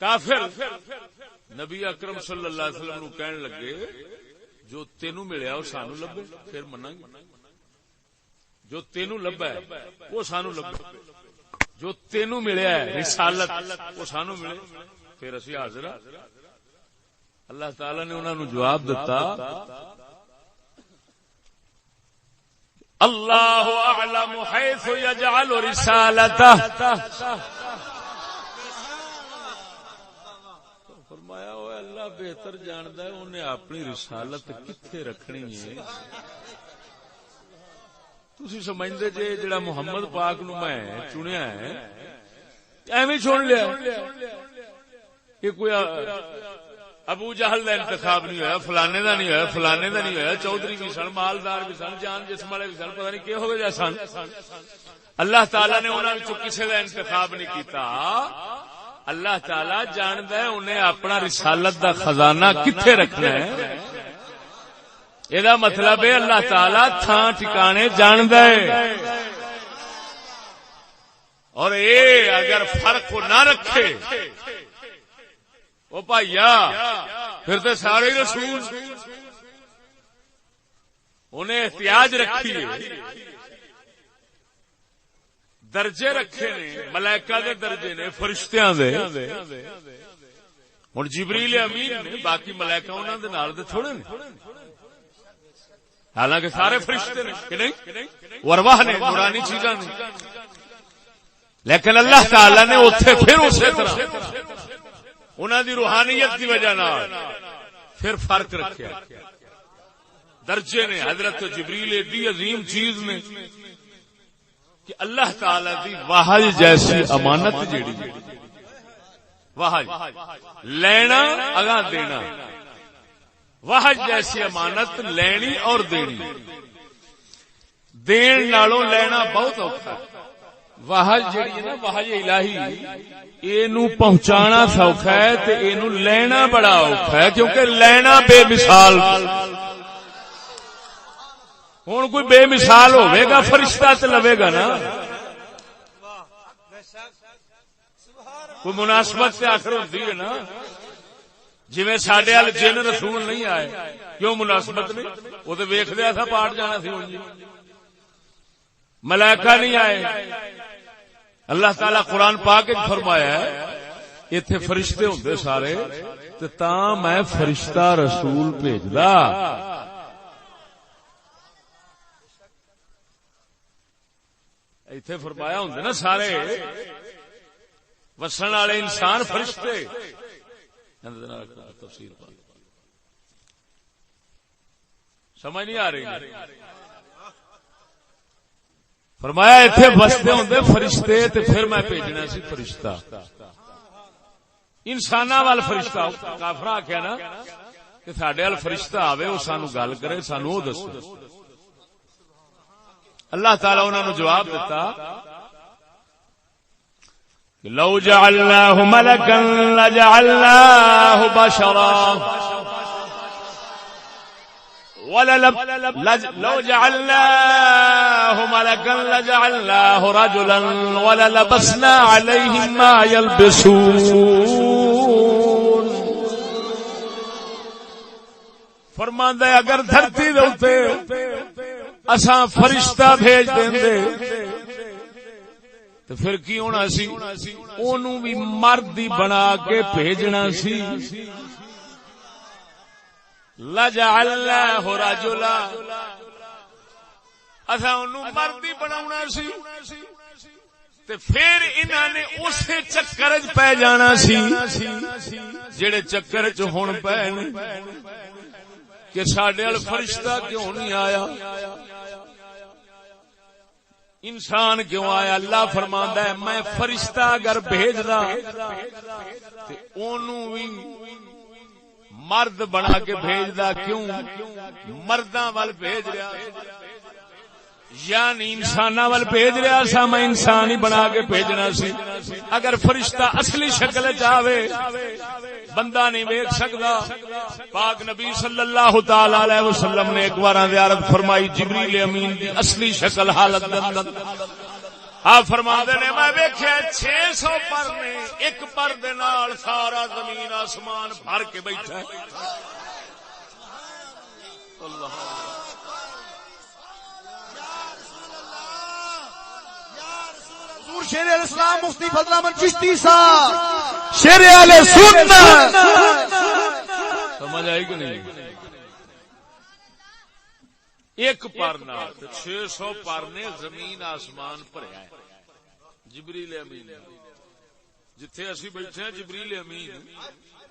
کافر نبی اکرم صلی اللہ علیہ وسلم نو کہن لگے جو تینوں ملیا وہ سانو لبے پھر مناں گے، جو تینوں لبا ہے وہ سانو لبے، جو تینوں ملیا ہے رسالت وہ سانو ملے پھر اسی حاضر ہاں۔ اللہ تعالی نے انہوں نے جواب دیتا اللہ اعلم حیث یجعل رسالتہ، فرمایا وہ اللہ بہتر جاندا ہے انہیں اپنی رسالت کتھے رکھنی ہے۔ تسی سمجھدے جے جڑا محمد پاک نو میں چنیا ہے ایویں چن لیا، یہ کوئی ابو جہل دا انتخاب نہیں ہویا، فلانے دا نہیں ہویا، فلانے دا نہیں ہویا، چودھری بھی سن، مالدار بھی سن، جان جسم والے بھی سن، پتہ نہیں کہو جا سن۔ اللہ تعالی نے انہاں وچوں کسے دا انتخاب نہیں کیتا۔ اللہ تعالی جاندا ہے انہیں اپنا رسالت دا خزانہ کتھے رکھنا ہے۔ یہ مطلب ہے اللہ تعالی تھان ٹھکانے جاندا ہے، اور اے اگر فرق نہ رکھے او بھائیا پھر تو سارے رسول انہیں احتیاج رکھی ہے، درجے رکھے نے، ملائکہ دے درجے نے، فرشتیاں دے۔ ہن جبریل امین نے، باقی ملائکہ انہاں دے نال دے تھوڑے نے، حالانکہ سارے فرشتے نے کہ نہیں، ارواح نے، نورانی چیزاں نے، لیکن اللہ تعالی نے اوتھے پھر اسی طرح انہاں دی روحانیت کی وجہ نال پھر فرق رکھیا، درجے نے۔ حضرت جبریل ایڈی عظیم چیز نے کہ اللہ تعالی دی وحی جیسی امانت جیڑی وحی لینا اگاں دینا، وحی جیسی امانت لینی اور دینی، دین نالوں لینا بہت اوکھا ہے۔ وحی جیڑی ہے نا وحی الہی، اینو پہنچانا سوکھا ہے تے اینو لینا بڑا اوکھا ہے، کیونکہ لینا بے مثال۔ ہن کوئی بے مثال ہوے گا فرشتہ تے لوے گا نا، کوئی مناسبت سے آخر ہوتی ہے نا۔ جویں ساڈے ال جن رسول نہیں آئے، کیوں مناسبت نہیں؟ وہ تو ویکھ لیا تھا پاٹ جانا سی۔ ملائکہ نہیں آئے، اللہ تعالی قرآن پاک وچ فرمایا ہے ایتھے فرشتے ہوندے سارے تے تاں میں فرشتہ رسول بھیجدا۔ ایتھے فرمایا ہوندے نا سارے وسن والے انسان فرشتے، تفسیر سمجھ نہیں آ رہی؟ فرمایا ایتھے بستے ہوندے فرشتے تے پھر میں بھیجنا سی فرشتہ انساناں وال۔ فرشتہ کافر آکھیا نا کہ ساڈے ال فرشتہ آوے، او سانو گل کرے، سانو او دسے۔ اللہ تعالی انہاں نو جواب دیتا لو جعلناه ملكا لجعلناه بشرا لو جعلناه ملكا لجعلناه رجلا وللبسنا عليهم ما يلبسون۔ فرماندا ہے اگر دھرتی دے اوتے اساں فرشتہ بھیج دیندے تو پھر کی ہونا سی؟ اونوں بھی مرد ہی بنا کے بھیجنا سی۔ لجعلناه رجلا، اساں اونوں مرد ہی بناونا سی، تے پھر انہاں نے اسی چکر وچ پے جانا سی جڑے چکر وچ ہن پے نے کہ ساڈے ال فرشتہ کیوں نہیں آیا، انسان کیوں آیا؟ اللہ فرماندا ہے میں فرشتہ اگر بھیجدا تے اونوں بھی مرد بنا کے بھیجدا، کیوں؟ مرداں وال بھیج رہا، یعنی انساناں وال بھیج رہا سا، میں انسان ہی بنا کے بھیجنا سی۔ اگر فرشتہ اصلی شکل وچ آوے بندہ نہیں ویکھ سکدا۔ پاک نبی صلی اللہ تعالی علیہ وسلم نے ایک بار زیارت فرمائی جبریل امین دی اصلی شکل حالت دے اندر، آپ فرماندے نے میں ویکھیا 600 پر نے ایک پر دے نال سارا زمین آسمان بھر کے بیٹھا ہے. اللہ شیر الاسلام مفتی فضل احمد چشتی صاحب شیر اہل سنت. سمجھ آئی کہ نہیں؟ ایک پر نال 600 پر نے زمین آسمان بھریا ہے. جبریل امین جتھے اسی بیٹھے ہیں جبریل امین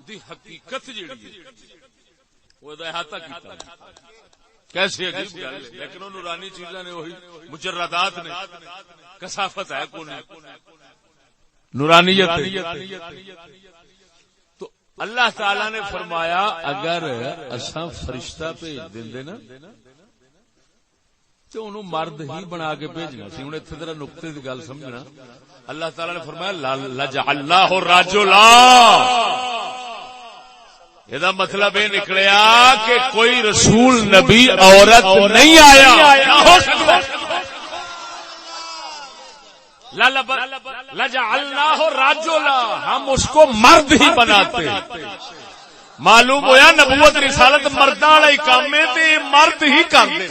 دی حقیقت جیڑی ہے وہ احاطہ کیتا ہے. کیسے عجیب گل ہے، لیکن وہ نورانی چیزاں نے وہی مجردات نے کثافت ہے کون نورانیت. تو اللہ تعالی نے فرمایا اگر اساں فرشتہ بھیج دیندے نا تو انہوں مرد ہی بنا کے بھیجنا سی. ہوں اتنے ذرا نقطے کی گل سمجھنا. اللہ تعالی نے فرمایا لجعلناہ رجلا. یہ مطلب یہ نکلیا کہ کوئی رسول نبی عورت نہیں آیا. لجعلناہ رجلا، ہم اس کو مرد ہی بناتے. معلوم ہویا نبوت رسالت مرداں والا کام ہے تے مرد ہی کرتے.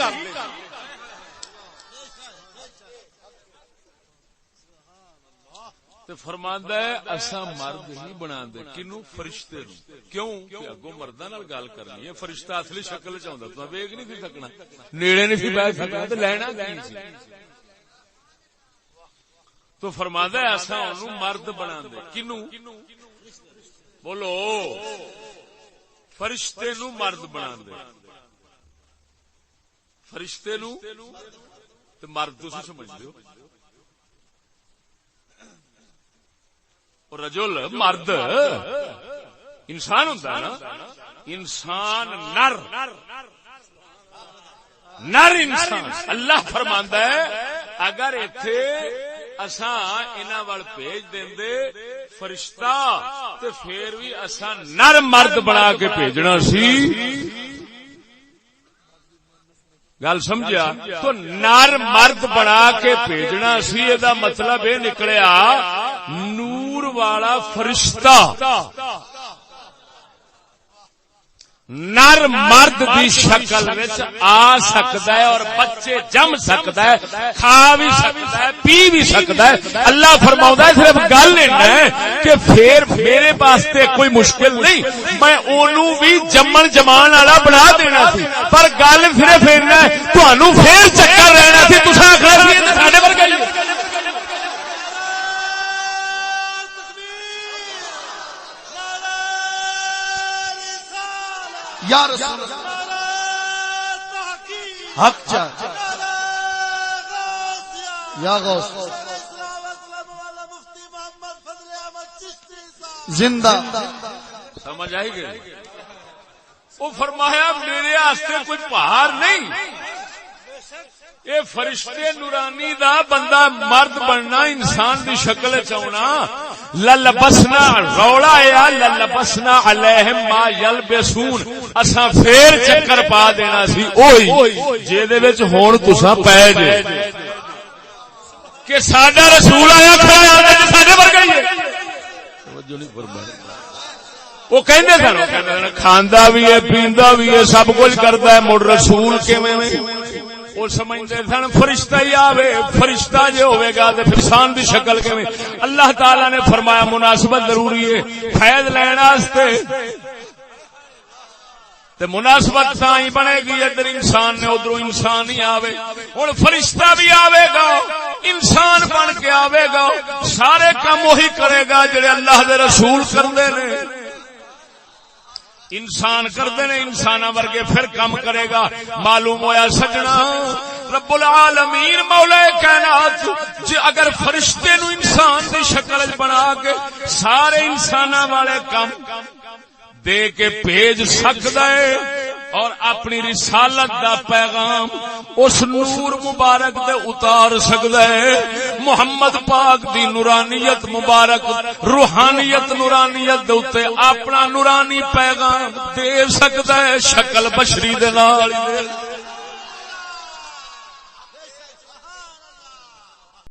فرماندا ہے اساں مرد ہی بنا دے کنوں فرشتے نوں. کیوں کہ اگوں مرداں نال گل کرنی ہے. فرشتہ اصلی شکل وچ ہوندا تو ویکھ نہیں سی سکنا، نیڑے نہیں سی بیٹھ سکنا تے لینا کی سی. تو فرماندا ہے اساں اونوں مرد بنا دے کنوں بولو فرشتے نوں مرد بنا دے. فرشتے نوں تے مرد تسی سمجھدے ہو. رجل مرد انسان ہوتا ہے نا، انسان نر انسان. اللہ فرماندا ہے اگر ایتھے اساں انہاں وال بھیج دیندے فرشتہ تے پھر بھی اساں نر مرد بنا کے بھیجنا سی. گل سمجھا؟ تو نر مرد بنا کے بھیجنا سی. یہ مطلب یہ نکلیا نور والا فرشتہ نر مرد دی شکل وچ آ سکتا ہے اور بچے جم سکتا ہے، کھا بھی سکتا ہے، پی بھی سکتا ہے. اللہ فرماؤں ہے صرف گل ہے کہ پھر میرے واسطے کوئی مشکل نہیں، میں اونوں بھی جمن جمان والا بنا دینا سی. پر گل صرف اینا ہے تانوں پھر چکر رہنا سی. تساں آکھنا سی تے ساڈے ورگا ہی یا رسول اللہ حق چاہ یا غوث زندہ. سمجھ آئی گئی؟ وہ فرمایا میرے واسطے کوئی پہاڑ نہیں، یہ فرشتے نورانی دا بندہ مرد بننا انسان دی شکل چونا. للبسنا روڑا یا للبسنا علیہم ما یلبسون. اساں پھر چکر پا دینا سی اوہی جے وچ ہن تساں پے جے کہ ساڈا رسول آیا کھڑا ہے ساڈے ورگا ہی ہے. توجہ نہیں فرمائی. وہ کہندے سن کھاندا بھی ہے پیندا بھی ہے سب کچھ کردا ہے، مڑ رسول کیویں وہ سمجھتے سن فرشتہ ہی آوے. فرشتہ جے ہوئے گا تو انسان دی شکل کے میں. اللہ تعالی نے فرمایا مناسبت ضروری ہے فیض لینا واسطے تے مناسبت تاں بنے گی ادھر انسان نے ادھر انسان ہی آوے. ہن فرشتہ بھی آوے گا انسان بن کے آوے گا، سارے کام وہی کرے گا جڑے اللہ دے رسول کردے نے. انسان کردے نے انساناں ورگے پھر کم کرے گا. معلوم ہویا سجنا رب العالمین مولا کائنات جی اگر فرشتے نو انسان دی شکل بنا کے سارے انساناں والے کم دے کے بھیج سکدا ہے اور اپنی رسالت دا پیغام اس نور مبارک دے اتار سکدا ہے. محمد پاک دی نورانیت مبارک روحانیت نورانیت دے اوتے اپنا نورانی پیغام دے سکدا ہے شکل بشری دے نال.